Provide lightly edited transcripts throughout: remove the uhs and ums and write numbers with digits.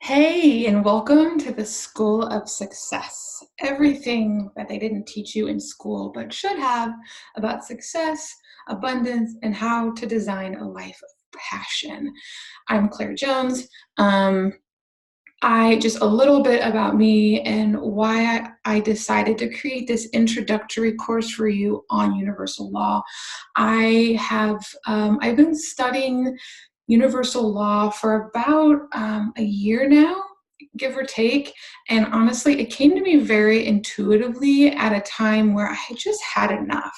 Hey, and welcome to the School of Success. Everything that they didn't teach you in school but should have about success, abundance, and how to design a life of passion. I'm Claire Jones. I just a little bit about me and why I decided to create this introductory course for you on universal law. I've been studying universal law for about a year now, give or take. And honestly, it came to me very intuitively at a time where I had just had enough.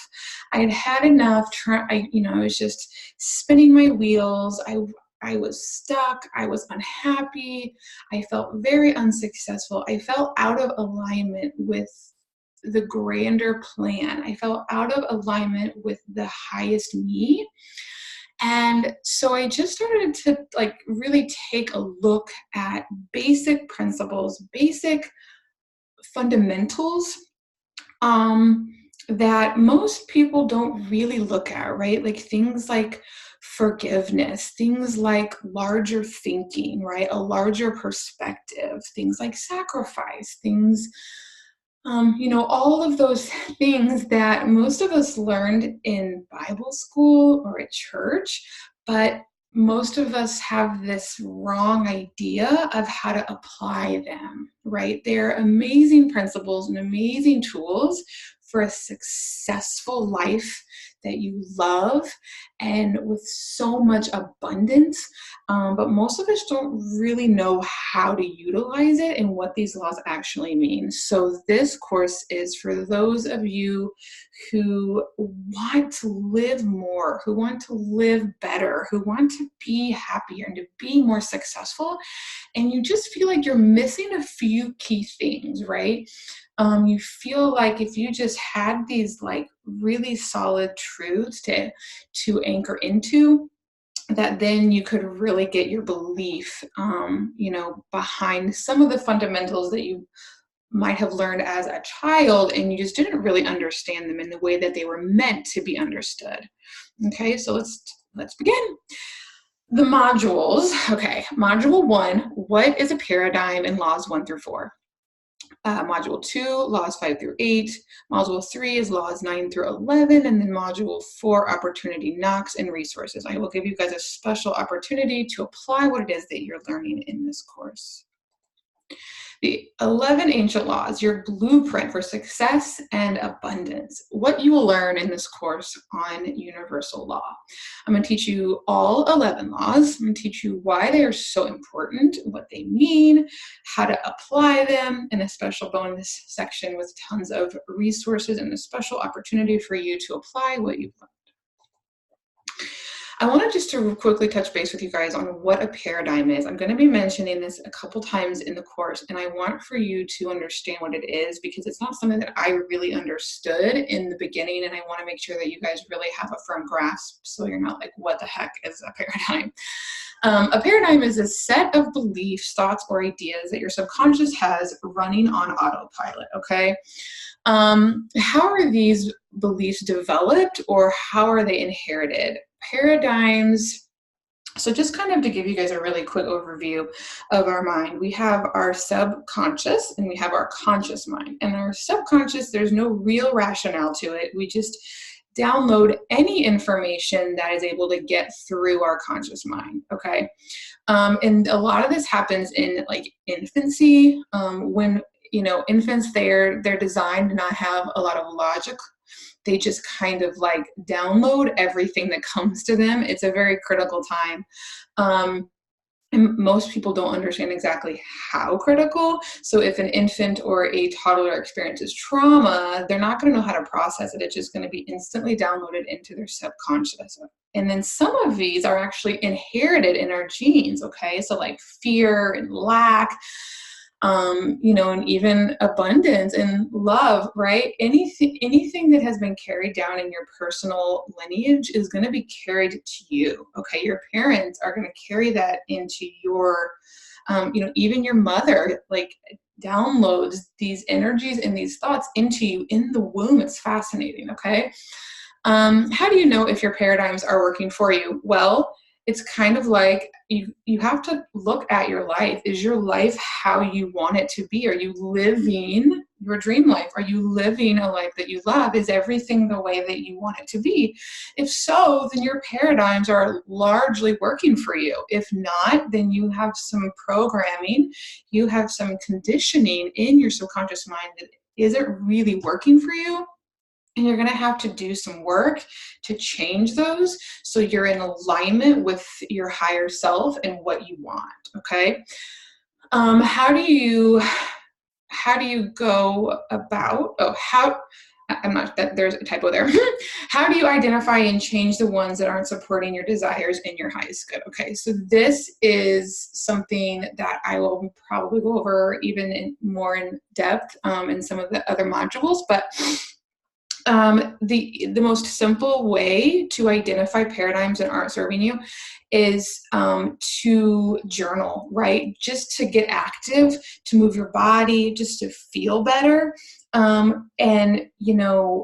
I had had enough. I was just spinning my wheels. I was stuck. I was unhappy. I felt very unsuccessful. I felt out of alignment with the grander plan. I felt out of alignment with the highest me. And so I just started to really take a look at basic principles, basic fundamentals um, that most people don't really look at, right? Like things like forgiveness, things like larger thinking, right? A larger perspective, things like sacrifice, all of those things that most of us learned in Bible school or at church, but most of us have this wrong idea of how to apply them, right? They're amazing principles and amazing tools for a successful life that you love and with so much abundance. But most of us don't really know how to utilize it and what these laws actually mean. So this course is for those of you who want to live more, who want to live better, who want to be happier and to be more successful. And you just feel like you're missing a few key things, right? You feel like if you just had these like really solid truths to anchor into, that then you could really get your belief, behind some of the fundamentals that you might have learned as a child and you just didn't really understand them in the way that they were meant to be understood. Okay, so let's begin. The modules. Okay, module 1, what is a paradigm in laws 1 through 4? Module 2, laws 5 through 8. Module 3 is laws 9 through 11. And then module 4, opportunity knocks and resources. I will give you guys a special opportunity to apply what it is that you're learning in this course. The 11 ancient laws, your blueprint for success and abundance. What you will learn in this course on universal law. I'm going to teach you all 11 laws. I'm going to teach you why they are so important, what they mean, how to apply them, and a special bonus section with tons of resources and a special opportunity for you to apply what you've learned. I wanted just to quickly touch base with you guys on what a paradigm is. I'm going to be mentioning this a couple times in the course, and I want for you to understand what it is because it's not something that I really understood in the beginning, and I want to make sure that you guys really have a firm grasp so you're not like, what the heck is a paradigm? A paradigm is a set of beliefs, thoughts, or ideas that your subconscious has running on autopilot, okay? How are these beliefs developed or how are they inherited? Paradigms. So just kind of to give you guys a really quick overview of our mind, we have our subconscious and we have our conscious mind. And our subconscious, there's no real rationale to it. We just download any information that is able to get through our conscious mind, okay? And a lot of this happens in like infancy, when infants, they're designed to not have a lot of logic. They just kind of like download everything that comes to them. It's a very critical time. And most people don't understand exactly how critical. So if an infant or a toddler experiences trauma, they're not going to know how to process it. It's just going to be instantly downloaded into their subconscious. And then some of these are actually inherited in our genes, okay? So like fear and lack, and even abundance and love, right? Anything that has been carried down in your personal lineage is going to be carried to you. Okay, your parents are going to carry that into your, even your mother, like downloads these energies and these thoughts into you in the womb. It's fascinating. Okay, how do you know if your paradigms are working for you? Well, it's kind of like you have to look at your life. Is your life how you want it to be? Are you living your dream life? Are you living a life that you love? Is everything the way that you want it to be? If so, then your paradigms are largely working for you. If not, then you have some programming, you have some conditioning in your subconscious mind that isn't really working for you. And you're going to have to do some work to change those so you're in alignment with your higher self and what you want. Okay. How do you go about, I'm not, that there's a typo there. How do you identify and change the ones that aren't supporting your desires and your highest good? Okay, so this is something that I will probably go over even more in depth in some of the other modules, but the most simple way to identify paradigms that aren't serving you is to journal, right? Just to get active, to move your body, just to feel better. And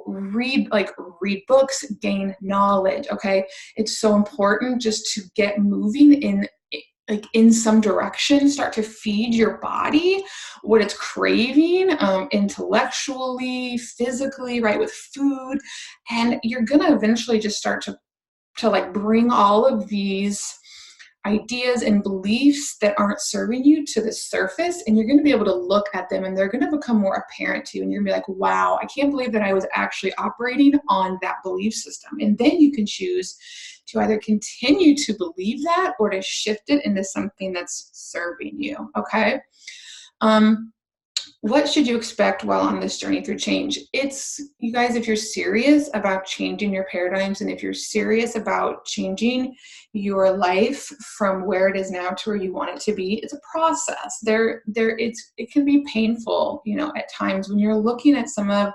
read books, gain knowledge. Okay, it's so important just to get moving in some direction, start to feed your body what it's craving, intellectually, physically, right, with food. And you're gonna eventually just start to like bring all of these ideas and beliefs that aren't serving you to the surface, and you're going to be able to look at them and they're going to become more apparent to you, and you're going to be like, wow, I can't believe that I was actually operating on that belief system. And then you can choose to either continue to believe that or to shift it into something that's serving you. Okay. What should you expect while on this journey through change? It's, you guys, if you're serious about changing your paradigms and if you're serious about changing your life from where it is now to where you want it to be, it's a process. It can be painful, at times when you're looking at some of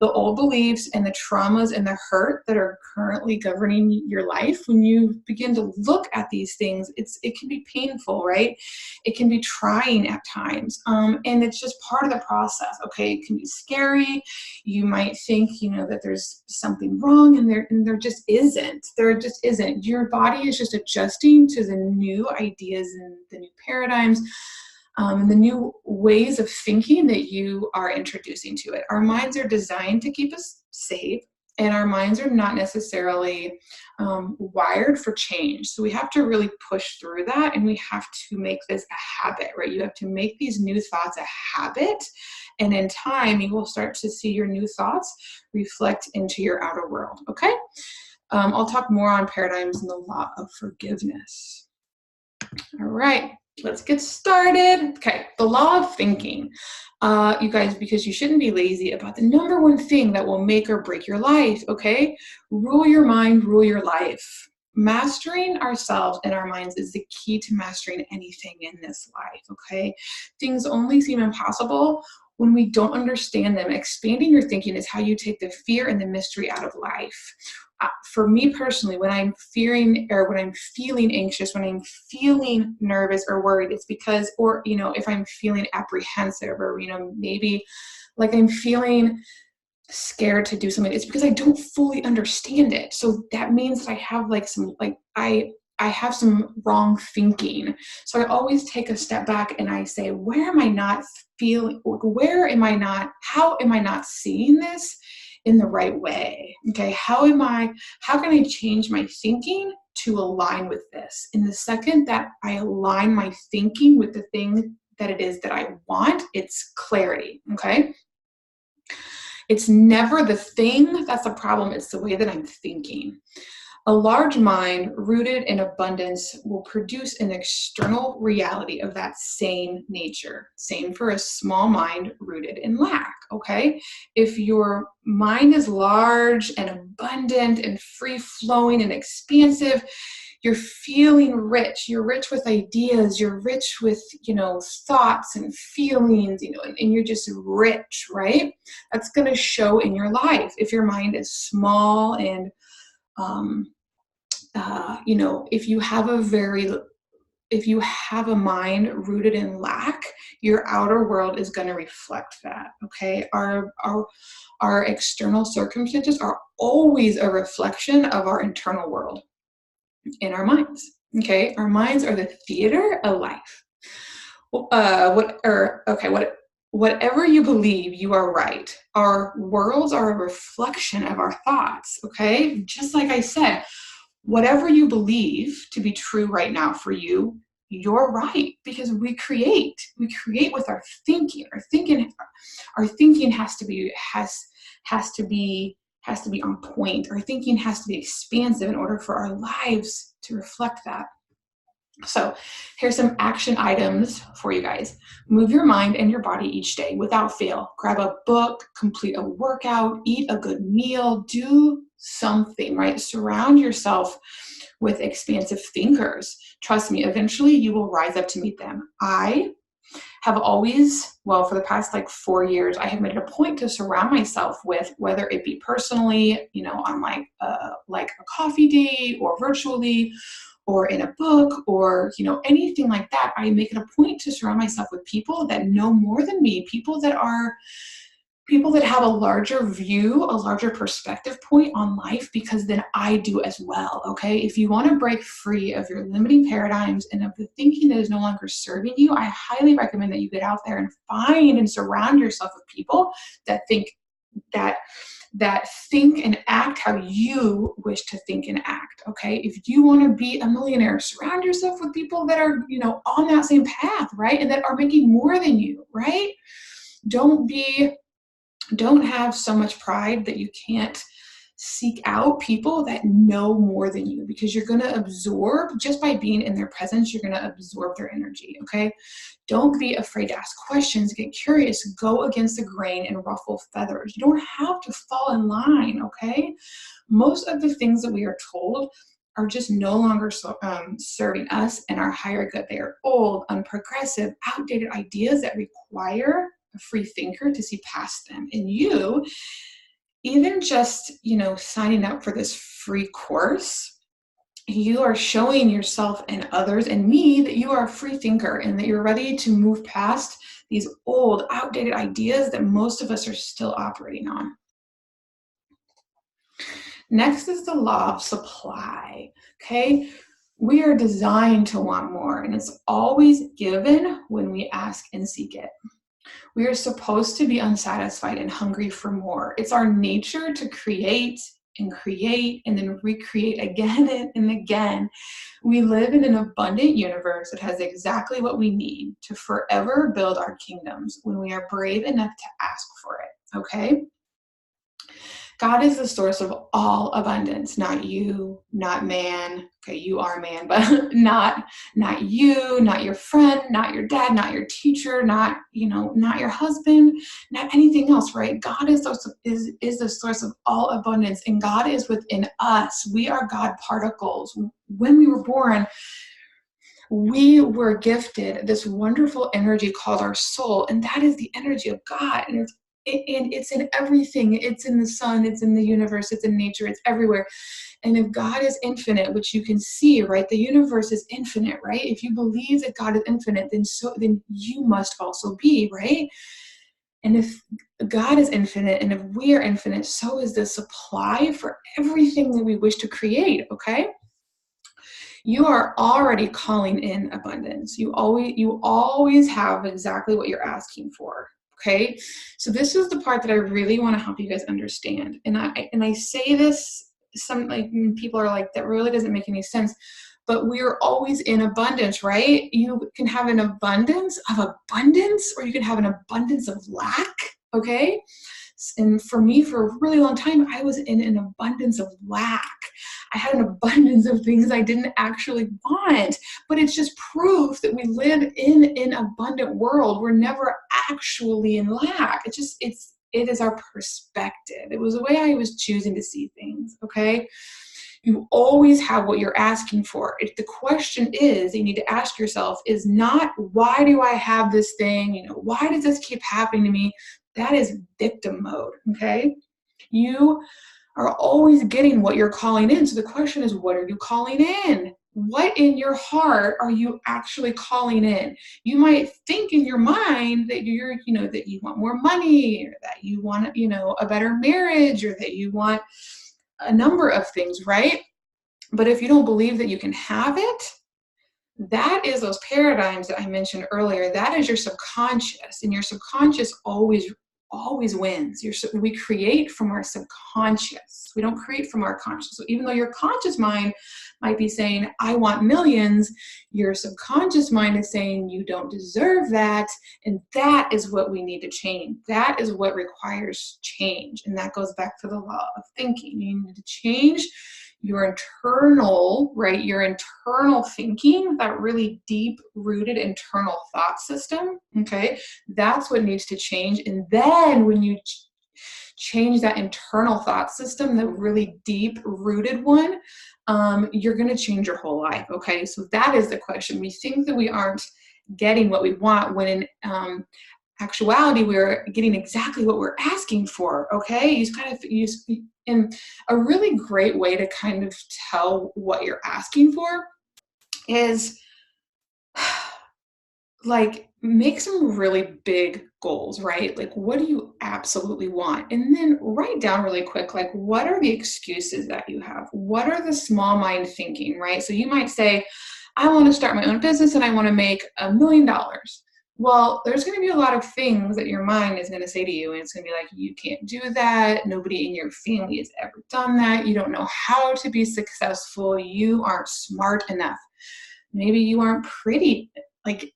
the old beliefs and the traumas and the hurt that are currently governing your life. When you begin to look at these things, it can be painful, right? It can be trying at times. And it's just part of the process. Okay. It can be scary. You might think, that there's something wrong, and there just isn't. There just isn't. Your body is just adjusting to the new ideas and the new paradigms. The new ways of thinking that you are introducing to it. Our minds are designed to keep us safe, and our minds are not necessarily wired for change. So we have to really push through that, and we have to make this a habit, right? You have to make these new thoughts a habit, and in time, you will start to see your new thoughts reflect into your outer world, okay? I'll talk more on paradigms and the law of forgiveness. All right. Let's get started. Okay, the law of thinking. You guys, because you shouldn't be lazy about the number one thing that will make or break your life, okay? Rule your mind, rule your life. Mastering ourselves and our minds is the key to mastering anything in this life, okay? Things only seem impossible when we don't understand them. Expanding your thinking is how you take the fear and the mystery out of life. For me personally, when I'm fearing or when I'm feeling anxious, when I'm feeling nervous or worried, it's because, or, if I'm feeling apprehensive or, maybe like I'm feeling scared to do something, it's because I don't fully understand it. So that means that I have I have some wrong thinking. So I always take a step back and I say, where am I not feeling, how am I not seeing this in the right way? Okay, how can I change my thinking to align with this? And the second that I align my thinking with the thing that it is that I want, it's clarity, okay? It's never the thing that's the problem, it's the way that I'm thinking. A large mind rooted in abundance will produce an external reality of that same nature. Same for a small mind rooted in lack, okay? If your mind is large and abundant and free-flowing and expansive, you're feeling rich. You're rich with ideas. You're rich with, thoughts and feelings, and you're just rich, right? That's going to show in your life. If your mind is small and if you have a mind rooted in lack, your outer world is going to reflect that. Okay, our external circumstances are always a reflection of our internal world in our minds. Okay, our minds are the theater of life. Whatever you believe, you are right. Our worlds are a reflection of our thoughts. Okay, just like I said, whatever you believe to be true right now for you, you're right, because we create with our thinking. Our thinking has to be on point. Our thinking has to be expansive in order for our lives to reflect that. So here's some action items for you guys. Move your mind and your body each day without fail. Grab a book, complete a workout, eat a good meal, do something, right? Surround yourself with expansive thinkers. Trust me, eventually you will rise up to meet them. I have always, well, for the past like 4 years, I have made it a point to surround myself with, whether it be personally, on like a coffee date or virtually, or in a book, or anything like that. I make it a point to surround myself with people that know more than me, people that have a larger view, a larger perspective point on life, because then I do as well. Okay, if you want to break free of your limiting paradigms and of the thinking that is no longer serving you, I highly recommend that you get out there and find and surround yourself with people that that think and act how you wish to think and act. Okay, if you want to be a millionaire, surround yourself with people that are on that same path, right, and that are making more than you, right? Don't have so much pride that you can't seek out people that know more than you, because you're going to absorb, just by being in their presence, you're going to absorb their energy. Okay, don't be afraid to ask questions, get curious, go against the grain and ruffle feathers. You don't have to fall in line. Okay, most of the things that we are told are just no longer serving us and our higher good. They are old, unprogressive, outdated ideas that require a free thinker to see past them. And you, even just signing up for this free course, you are showing yourself and others and me that you are a free thinker, and that you're ready to move past these old, outdated ideas that most of us are still operating on. Next is the law of supply. Okay, we are designed to want more, and it's always given when we ask and seek it. We are supposed to be unsatisfied and hungry for more. It's our nature to create and then recreate again and again. We live in an abundant universe that has exactly what we need to forever build our kingdoms when we are brave enough to ask for it. Okay? God is the source of all abundance, not you, not man. Okay, you are man, but not you, not your friend, not your dad, not your teacher, not your husband, not anything else, right? God is the source of all abundance, and God is within us. We are God particles. When we were born, we were gifted this wonderful energy called our soul, and that is the energy of God. And it's in everything. It's in the sun, it's in the universe, it's in nature, it's everywhere. And if God is infinite, which you can see, right, the universe is infinite, right? If you believe that God is infinite, then you must also be, right? And if God is infinite, and if we are infinite, so is the supply for everything that we wish to create. Okay, you are already calling in abundance. You always have exactly what you're asking for. Okay, so this is the part that I really want to help you guys understand. And I say this, some like people are like, that really doesn't make any sense. But we are always in abundance, right? You can have an abundance of abundance, or you can have an abundance of lack. Okay, and for me, for a really long time, I was in an abundance of lack. I had an abundance of things I didn't actually want, but it's just proof that we live in an abundant world. We're never actually in lack. It is our perspective. It was the way I was choosing to see things. Okay, you always have what you're asking for. If the question is, you need to ask yourself, is not, why do I have this thing? Why does this keep happening to me? That is victim mode. Okay, you are always getting what you're calling in. So the question is, what are you calling in? What in your heart are you actually calling in? You might think in your mind that that you want more money, or that you want, a better marriage, or that you want a number of things, right? But if you don't believe that you can have it, that is those paradigms that I mentioned earlier. That is your subconscious, and your subconscious always wins. We create from our subconscious. We don't create from our conscious. So even though your conscious mind might be saying, I want millions, your subconscious mind is saying, you don't deserve that. And that is what we need to change. That is what requires change. And that goes back to the law of thinking. You need to change your internal, right? Your internal thinking, that really deep rooted internal thought system. Okay. That's what needs to change. And then when you change that internal thought system, the really deep rooted one, you're going to change your whole life. Okay. So that is the question. We think that we aren't getting what we want when in actuality, we're getting exactly what we're asking for. Okay. You just kind of use, and a really great way to kind of tell what you're asking for is like make some really big goals, right? Like, what do you absolutely want? And then write down really quick, like, what are the excuses that you have? What are the small mind thinking, right? So you might say, I want to start my own business and I want to make $1 million. Well, there's going to be a lot of things that your mind is going to say to you, and it's going to be like, you can't do that. Nobody in your family has ever done that. You don't know how to be successful. You aren't smart enough. Maybe you aren't pretty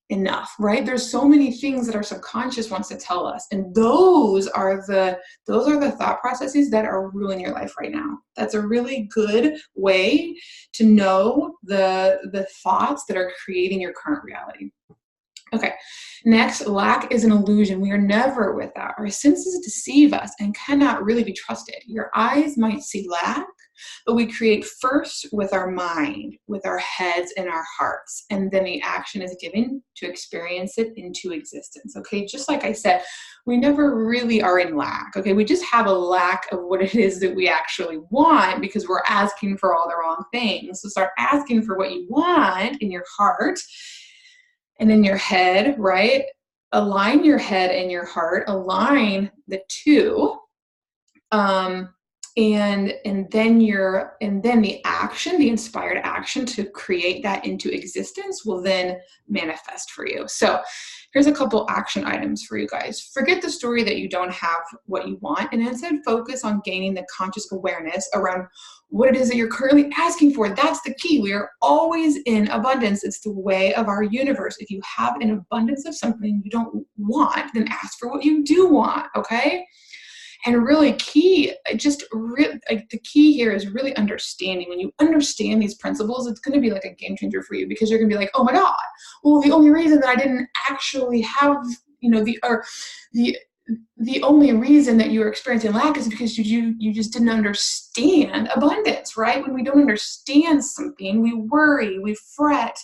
enough, right? There's so many things that our subconscious wants to tell us. And those are the thought processes that are ruling your life right now. That's a really good way to know the thoughts that are creating your current reality. Okay, next, lack is an illusion. We are never without. Our senses deceive us and cannot really be trusted. Your eyes might see lack, but we create first with our mind, with our heads and our hearts, and then the action is given to experience it into existence. Okay, just like I said, we never really are in lack. Okay, we just have a lack of what it is that we actually want because we're asking for all the wrong things. So start asking for what you want in your heart and in your head, right? Align your head and your heart, align the two. And then the action, the inspired action to create that into existence will then manifest for you. So here's a couple action items for you guys. Forget the story that you don't have what you want, and instead focus on gaining the conscious awareness around what it is that you're currently asking for. That's the key. We are always in abundance. It's the way of our universe. If you have an abundance of something you don't want, then ask for what you do want, okay? And really key, the key here is really understanding. When you understand these principles, it's going to be like a game changer for you, because you're going to be like, oh my God, well, the only reason that I didn't actually have, the only reason that you were experiencing lack is because you just didn't understand abundance, right? When we don't understand something, we worry, we fret,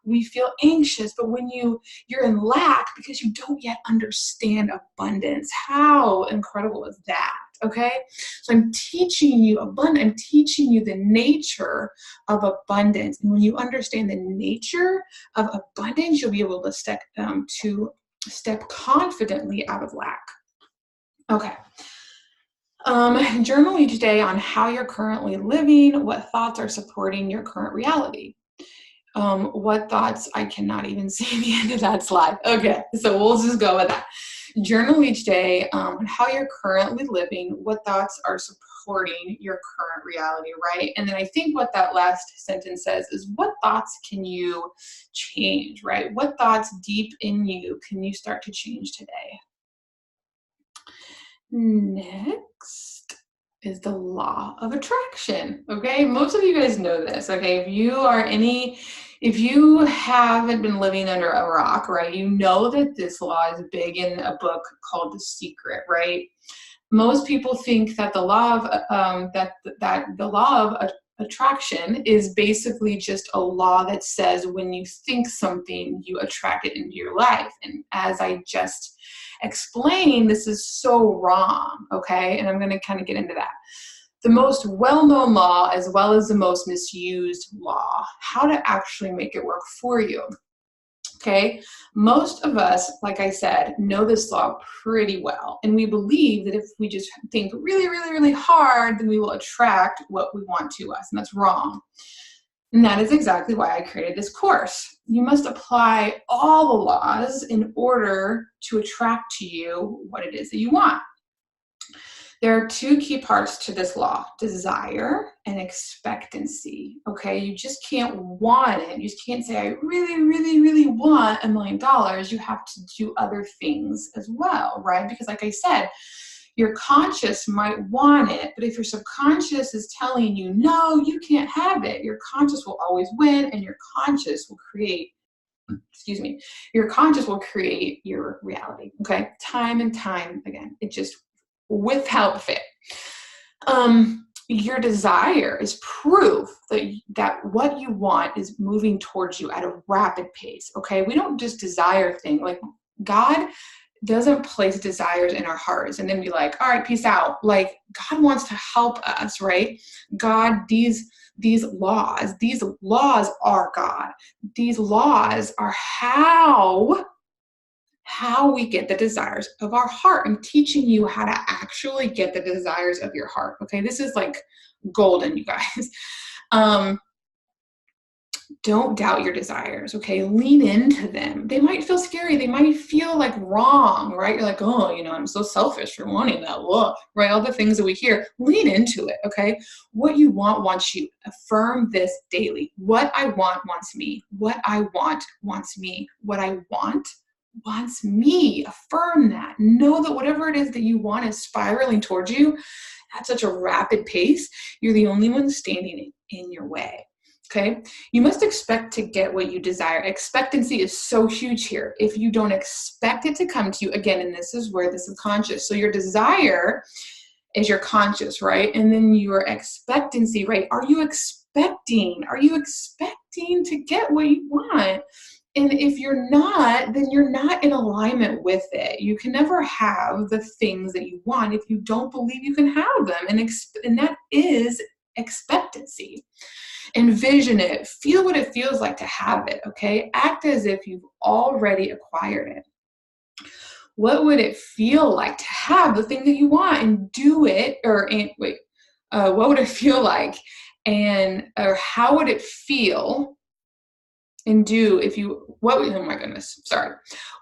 we feel anxious. But when you're in lack because you don't yet understand abundance, how incredible is that? Okay, so I'm teaching you abundance. I'm teaching you the nature of abundance, and when you understand the nature of abundance, you'll be able to step confidently out of lack. Okay. Journal each day on how you're currently living, what thoughts are supporting your current reality. What thoughts, I cannot even see the end of that slide. Okay, so we'll just go with that. Journal each day on how you're currently living, what thoughts are supporting your current reality, right? And then I think what that last sentence says is, what thoughts can you change, right? What thoughts deep in you can you start to change today? Next is the law of attraction. Okay, most of you guys know this. Okay, if you haven't been living under a rock, right, you know that this law is big in a book called The Secret, right? Most people think that the law of attraction is basically just a law that says when you think something, you attract it into your life. And as I just explained, this is so wrong, okay? And I'm going to kind of get into that. The most well-known law, as well as the most misused law, how to actually make it work for you. Okay, most of us, like I said, know this law pretty well, and we believe that if we just think really, really, really hard, then we will attract what we want to us, and that's wrong. And that is exactly why I created this course. you must apply all the laws in order to attract to you what it is that you want. There are two key parts to this law: desire and expectancy. Okay, you just can't want it. You just can't say, I really, really, really want $1 million. You have to do other things as well, right? Because like I said, your conscious might want it, but if your subconscious is telling you, no, you can't have it, your conscious will always win, and your conscious will create, your conscious will create your reality, okay? Time and time again. It just, without fail. Your desire is proof that what you want is moving towards you at a rapid pace, okay? We don't just desire things. Like, God doesn't place desires in our hearts and then be like, all right, peace out. Like, God wants to help us, right? God, these laws are God. These laws are how we get the desires of our heart. I'm teaching you how to actually get the desires of your heart. Okay, this is like golden, you guys. Don't doubt your desires, okay? Lean into them. They might feel scary. They might feel like wrong, right? You're like, oh, I'm so selfish for wanting that, right? All the things that we hear. Lean into it, okay? What you want wants you. Affirm this daily. What I want wants me. What I want wants me. What I want wants me. Affirm that. Know that whatever it is that you want is spiraling towards you at such a rapid pace. You're the only one standing in your way. Okay, you must expect to get what you desire. Expectancy is so huge here. If you don't expect it to come to you, again, and this is where the subconscious, so your desire is your conscious, right? And then your expectancy, right? Are you expecting to get what you want? And if you're not, then you're not in alignment with it. You can never have the things that you want if you don't believe you can have them. And that is expectancy. Envision it. Feel what it feels like to have it, okay? Act as if you've already acquired it. What would it feel like to have the thing that you want and do it? What would it feel like? Or how would it feel and do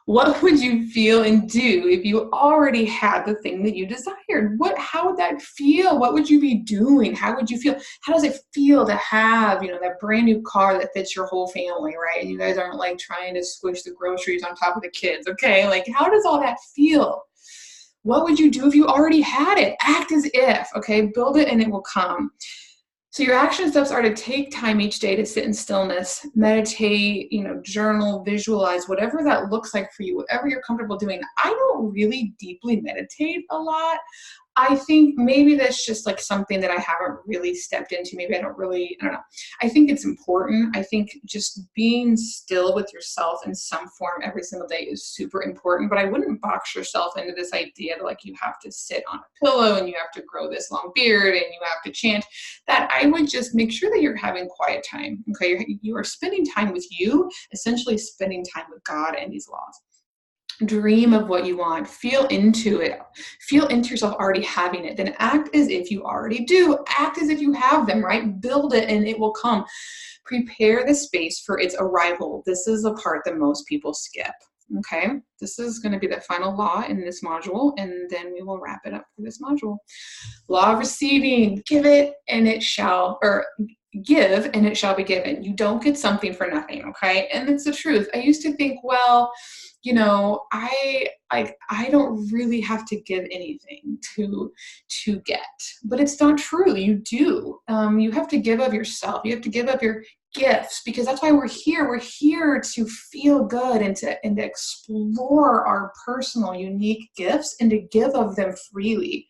what would you feel and do if you already had the thing that you desired? How would that feel? What would you be doing? How would you feel? How does it feel to have, that brand new car that fits your whole family, right? And you guys aren't like trying to squish the groceries on top of the kids, okay? Like, how does all that feel? What would you do if you already had it? Act as if, okay? Build it and it will come. So your action steps are to take time each day to sit in stillness, meditate, journal, visualize, whatever that looks like for you, whatever you're comfortable doing. I don't really deeply meditate a lot. I think maybe that's just like something that I haven't really stepped into. Maybe I don't know. I think it's important. I think just being still with yourself in some form every single day is super important, but I wouldn't box yourself into this idea that like you have to sit on a pillow and you have to grow this long beard and you have to chant. That I would just make sure that you're having quiet time. Okay, you are spending time with you, essentially spending time with God and these laws. Dream of what you want. Feel into it. Feel into yourself already having it. Then act as if you already do. Act as if you have them, right? Build it and it will come. Prepare the space for its arrival. This is the part that most people skip. Okay, this is going to be the final law in this module, and then we will wrap it up for this module. Law of receiving. Give and it shall be given. You don't get something for nothing, okay? And it's the truth. I used to think, well, I don't really have to give anything to get, but it's not true. You do. You have to give of yourself. You have to give up your gifts, because that's why we're here. We're here to feel good and to explore our personal unique gifts and to give of them freely.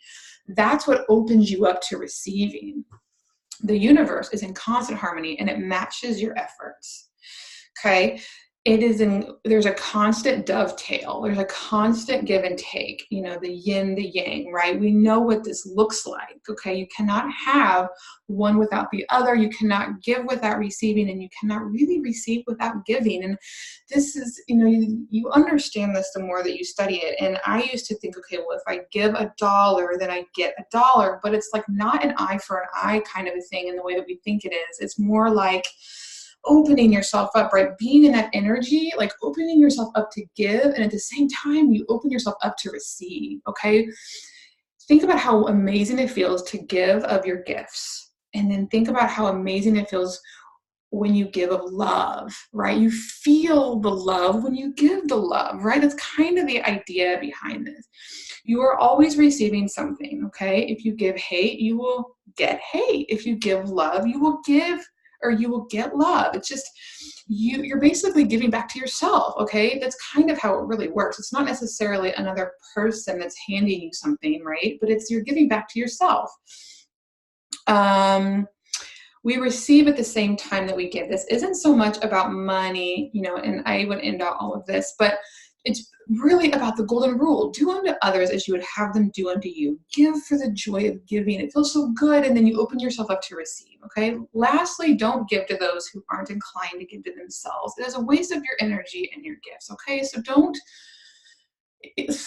That's what opens you up to receiving. The universe is in constant harmony and it matches your efforts. Okay. There's a constant dovetail. There's a constant give and take, the yin, the yang, right? We know what this looks like. Okay. You cannot have one without the other. You cannot give without receiving, and you cannot really receive without giving. And this is, you understand this the more that you study it. And I used to think, okay, well, if I give $1, then I get $1, but it's like not an eye for an eye kind of a thing in the way that we think it is. It's more like, opening yourself up, right? Being in that energy, like opening yourself up to give, and at the same time, you open yourself up to receive, okay? Think about how amazing it feels to give of your gifts. And then think about how amazing it feels when you give of love, right? You feel the love when you give the love, right? That's kind of the idea behind this. You are always receiving something, okay? If you give hate, you will get hate. If you give love, you will give or you will get love. It's just you're basically giving back to yourself, okay? That's kind of how it really works. It's not necessarily another person that's handing you something, right? But it's you're giving back to yourself. We receive at the same time that we give. This isn't so much about money, and I would end all of this, but it's really about the golden rule. Do unto others as you would have them do unto you. Give for the joy of giving. It feels so good, and then you open yourself up to receive, okay? Lastly, don't give to those who aren't inclined to give to themselves. It is a waste of your energy and your gifts, okay? So don't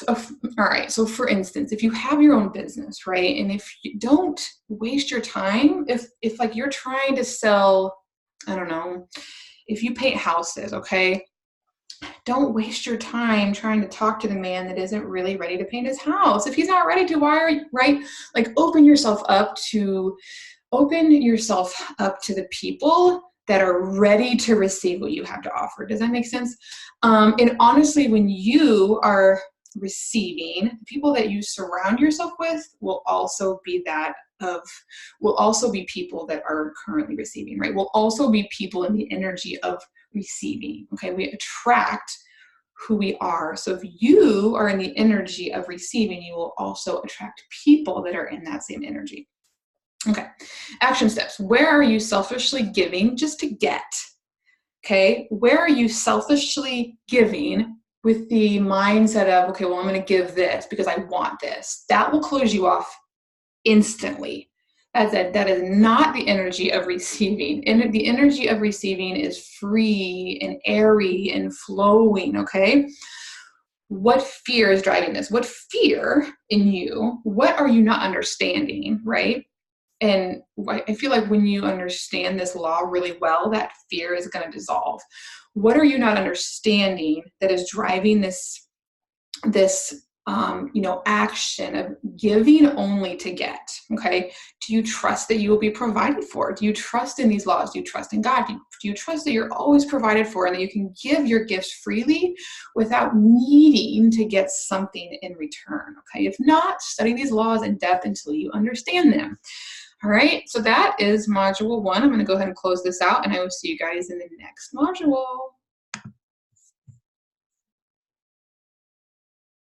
all right, so for instance, if you have your own business, right, and if you don't waste your time, if like you're trying to sell, I don't know, if you paint houses, okay, don't waste your time trying to talk to the man that isn't really ready to paint his house. If he's not ready to, why are you, right? Like open yourself up to the people that are ready to receive what you have to offer. Does that make sense? And honestly, when you are receiving, the people that you surround yourself with will also be people that are currently receiving, right? Will also be people in the energy of receiving. Okay, we attract who we are. So if you are in the energy of receiving, you will also attract people that are in that same energy. Okay, action steps. Where are you selfishly giving just to get? Okay, where are you selfishly giving with the mindset of, okay, well, I'm going to give this because I want this? That will close you off instantly. As that is not the energy of receiving. And the energy of receiving is free and airy and flowing, okay? What fear is driving this? What fear in you? What are you not understanding, right? And I feel like when you understand this law really well, that fear is going to dissolve. What are you not understanding that is driving this action of giving only to get? Okay. Do you trust that you will be provided for? Do you trust in these laws? Do you trust in God? Do you trust that you're always provided for and that you can give your gifts freely without needing to get something in return? Okay. If not, study these laws in depth until you understand them. All right, so that is module 1. I'm going to go ahead and close this out, and I will see you guys in the next module.